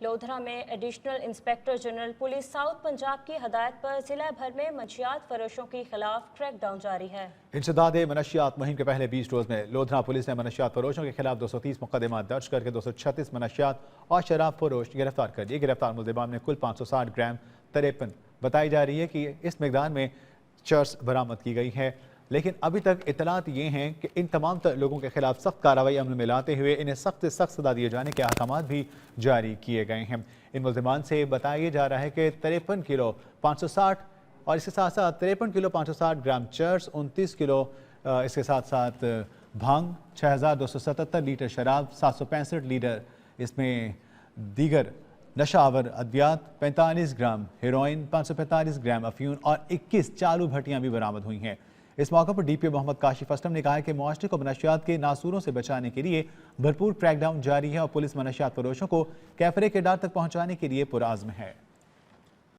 लोधरा में additional inspector general police south Punjab की हदायत पर जिला भर में मंशियात फरोशों के खिलाफ क्रैकडाउन जारी है। इंसदाद मनशियात मुहिम के पहले 20 रोज में लोधरा पुलिस ने मनशियात फरोशों के खिलाफ 230 मुकदमा दर्ज करके 236 मनशियात और शराब फरोश गिरफ्तार कर दिए। गिरफ्तार मुल्जिमान में कुल 560 ग्राम 53 बताई जा रही है कि इस मकदार में चर्स बरामद की गई है, लेकिन अभी तक इतलात ये हैं कि इन तमाम लोगों के खिलाफ सख्त कार्रवाई अमल में लाते हुए इन्हें सख्त से सख्त सजा दिए जाने के अहकाम भी जारी किए गए हैं। इन मुल्जिमान से बताया जा रहा है कि 53 किलो 560 और इसके साथ साथ 53 किलो 560 ग्राम चर्स, 29 किलो इसके साथ साथ भांग, 6277 लीटर शराब, 765 लीटर इसमें दीगर नशावर अद्वियात, 45 ग्राम हेरोइन, 545 ग्राम अफ्यून और 21 चालू भट्टियां भी बरामद हुई हैं। इस मौके पर डीपीओ मोहम्मद काशिफ असलम ने कहा है कि मुआशरे को मनशियात के नासूरों से बचाने के लिए भरपूर क्रैकडाउन जारी है और पुलिस मनशियात फरोशों को कैफरे के डार तक पहुंचाने के लिए पुरआज़्म है।